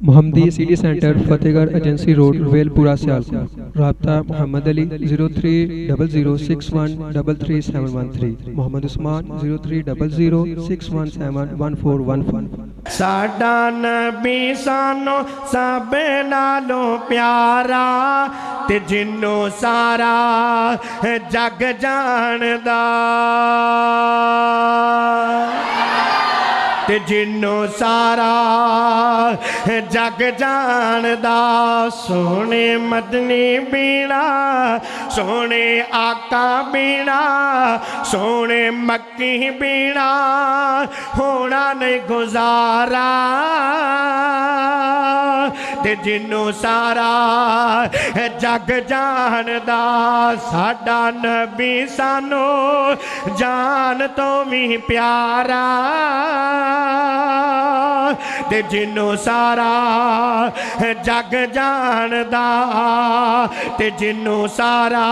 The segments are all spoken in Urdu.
محمدی سیڈی سینٹر فتح گڑھ ایجنسی روڈ رویل پورا سیالکوٹ۔ رابطہ محمد علی 030061337113، محمد عثمان 030061711415۔ ساڈا نبی سانو سب نالوں پیارا تے جنوں سارا جگ جاندا، تے جنوں سارا جگ جاندا، سونے مدنی بینا سونے آقا بینا سونے مکی بینا ہونا نہیں گزارا، تے جنوں سارا جگ جاندا، ساڈا نبی سانو جان تو بھی پیارا تے جنوں سارا جگ جاندا، تے جنوں سارا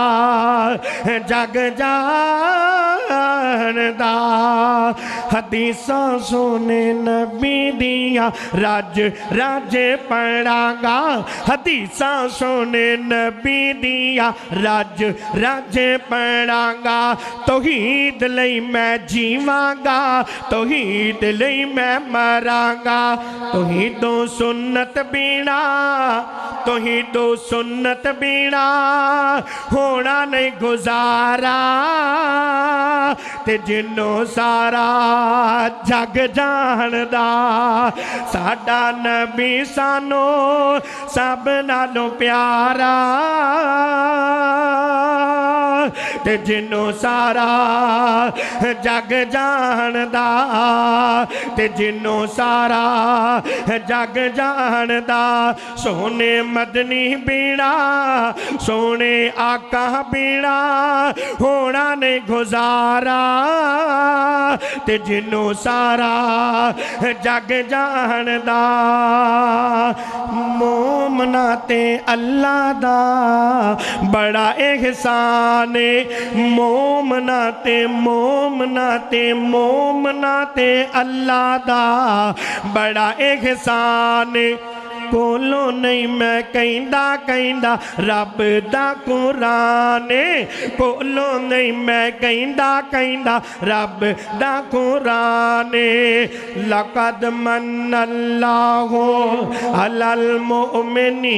جگ جاندا، حدیثاں سونے نبی دیاں رج رج پڑھاں گا، حدیثاں سونے نبی دیاں رج رج پڑھاں گا، توحید لئی میں جیواں گا توحید لئی میں مراں گا، توحید و سنت بینا توحید و سنت بینا ہونا نہیں گزارا، تے جنوں سارا جگ جاندا، ساڈا نبی سانو سب نالوں پیارا تے جنوں سارا جگ جاندا، تے جنوں سارا جگ جاندا، سونے مدنی بینا سونے آقا بینا ہونا نہیں گزارا، تے جنوں سارا جگ جاندا، مومنا تے اللہ دا بڑا احسان، مومنا تے اللہ دا بڑا احسان، کولوں نہیں میں کہندا رب دا قرآن، کولوں نہیں میں کہندا رب دا قرآن، لقد من اللہ علی المؤمنین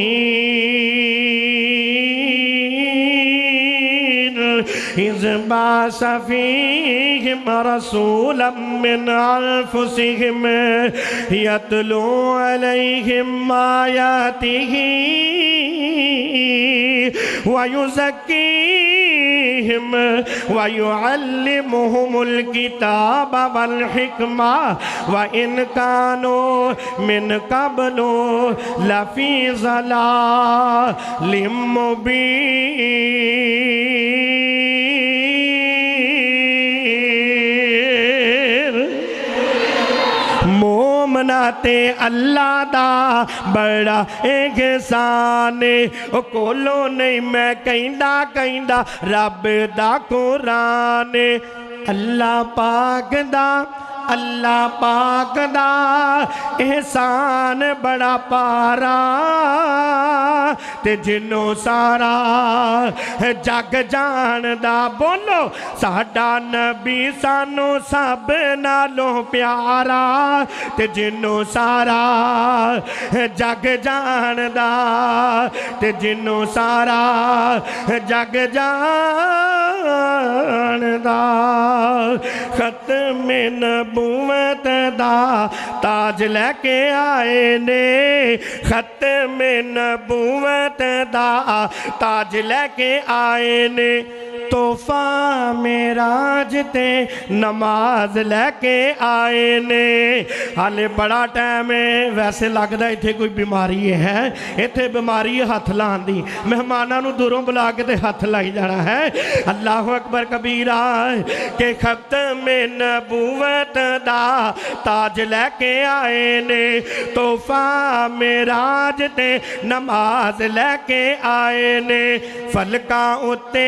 اذ بعث فیہم رسولا من انفسہم یتلو علیہم آیاتہ ویزکیہم ویعلمہم الکتاب والحکمہ وإن کانوا من قبل لفی ضلال مبین، مومنا تے اللہ دا بڑا احسان، کولوں نہیں میں کہندا رب دا قرآن، اللہ پاک دا احسان بڑا پارا، تے جنوں سارا جگ جاندا، بولو ساڈا نبی سانو سب نالوں پیارا تے جنوں سارا جگ جاندا، تے جنوں سارا جگ جاندا، ختم نبوت دا تاج لے کے آئے نے، ختم نبوت دا تاج لے کے آئے نے، تحفہ معراج تے نماز لے کے آئے نے، حالے بڑا ٹائم ہے، ویسے لگدا ایتھے کوئی بیماری ہے، ایتھے بیماری ہاتھ لان دی، مہماناں نو دوروں بلا کے تے ہاتھ لائی جانا ہے، اللہ اکبر کبیرہ، کہ ختم نبوت دا تاج لے کے آئے نے، تحفہ معراج تے نماز لے کے آئے نے، فلکاں اُتے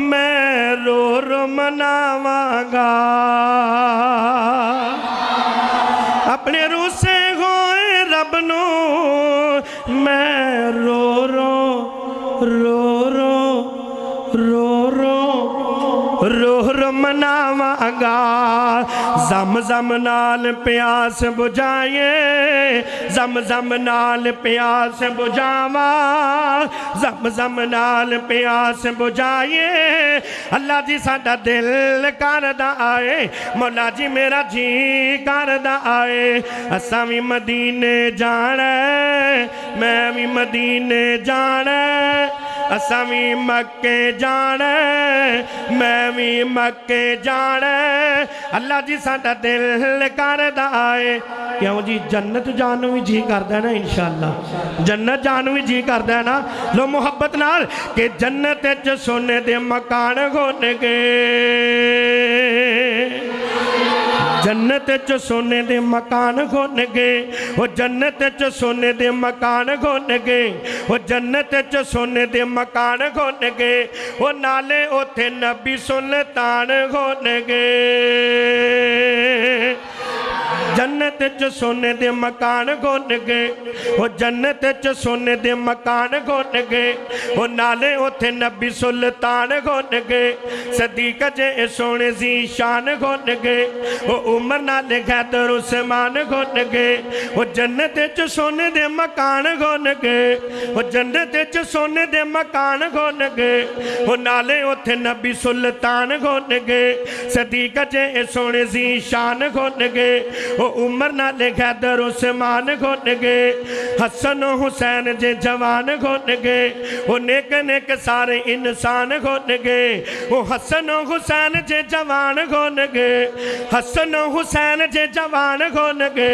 میں رو رو مناواں گا اپنے روح سے ہوئے رب نو میں رو رو مناواں گا زم نال پیاس بجھائے زم نال پیاس بجھاواں زم نال پیاس بجھائے اللہ جی ساڈا دل کردا آئے مولا جی میرا جی کردا آئے اساں وی مدینے جانا میں وی مدینے جانا اساں وی مکے جانا میں وی مکے جانا اللہ جی ساڈا دل کردا آئے کیوں جی جنت جانو بھی جی کردا ہے نا انشاءاللہ جنت جانو بھی جی کردا ہے نا لو محبت نال کہ جنت وچ سونے دے مکان ہون گے جنت وچ سونے دے مکان ہون گے وہ جنت وچ سونے دے مکان ہون گے وہ جنت وچ سونے دے مکان ہون گے وہ نالے اوتھے نبی سلطان ہون گے جنت وچ سونے دے مکان ہون گے وہ جنت وچ سونے دے مکان ہون گے وہ نالے اوتھے نبی سلطان ہون گے صدیق جے سونے زی شان ہون گے وہ عمر نالے حیدر عثمان ہون گے وہ جنت وچ سونے دے مکان ہون گے وہ جنت وچ سونے دے مکان ہون گے وہ نالے اوتھے نبی سلطان ہون گے صدیق جے سونے زی شان ہون گے وہ عمر نالے حیدر عثمان ہون گے حسن و حسین جے جوان ہون گے وہ نیک نیک سارے انسان ہون گے وہ حسن و حسین جے جوان ہون گے حسن و حسین جے جوان ہون گے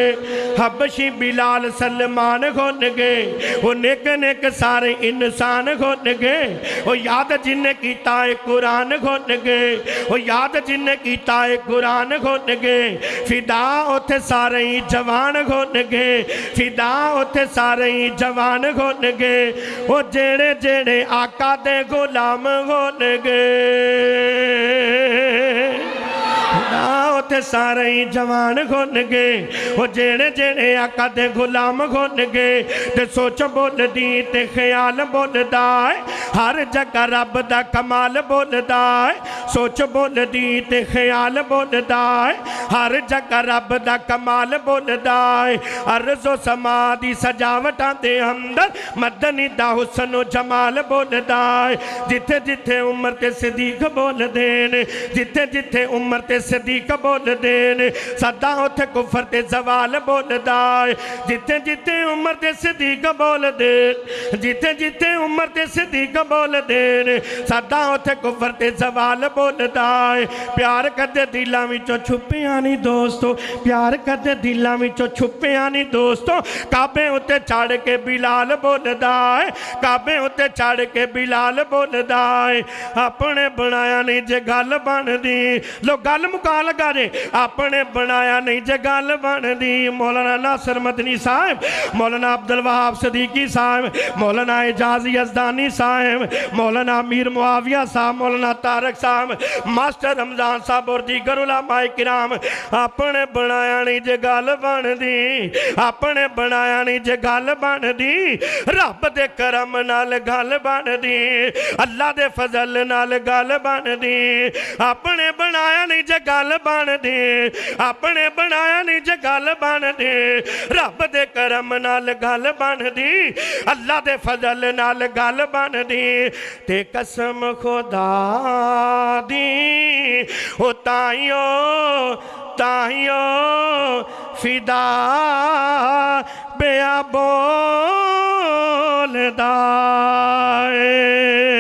حبشی بلال سلمان ہون گے وہ نیک نیک سارے انسان ہون گے وہ یاد جن کیتا ہے قرآن ہون گے وہ یاد جن کیتا ہے قرآن ہون گے فدا اوتھے سارے ہی جوان ہون گے فدا اوتھے سارے ہی جوان ہون گے وہ جیڑے جیڑے آقا دے غلام ہون گے اوتھے سارے ہی جوان ہون گے وہ جیڑے جیڑے آقا دے غلام ہون گے تے سوچ بول دی تے خیال بول دائے ہر جگہ رب دا کمال بول دائے سوچ بول دی تے خیال بول دائے ہر جگہ رب دا کمال بول دائے عرض و سما دی سجاوٹاں دے اندر مدنی دا حسن و جمال بول دائے جتھے جتھے عمر تے صدیق بول دین جتھے جتھے عمر تے صدیق بول دین صدا اوتھے کفر تے زوال بول دائے جتھے جتھے عمر تے صدیق بول دین جتھے جتھے عمر تے صدیق بول دین صدا اوتھے کفر تے زوال بول دائے پیار کدے دلاں وچوں چھپے آنی دوستو پیار کدے دلاں وچوں چھپے آنی دوستو کعبے اتے چڑھ کے بلال بول دائے کعبے اتے چڑھ کے بلال بول دائے اپنے بنایا نہیں جے گل بن دی لو گل مکا لگا جے اپنے بنایا نہیں جے گل بن دی مولانا ناصر مدنی صاحب مولانا عبدالوہاب صدیقی صاحب مولانا اعجاز یزدانی صاحب مولانا امیر معاویہ صاحب مولانا طارق صاحب ماسٹر رمضان صاحب اور دیگر علماء کرام اپنے بنایا نہیں جے گل بن دی اپنے بنایا نہیں جے گل بن دی رب دے کرم نال گل بن دی اللہ دے فضل نال گل بن دی اپنے بنایا نہیں جے گل بن دی اپنے بنایا نہیں جے گل بن دی رب دے کرم نال گل بن دی اللہ دے فضل نال گل بن دی تے قسم خدا دی او تائیو فدا بیا بول دائے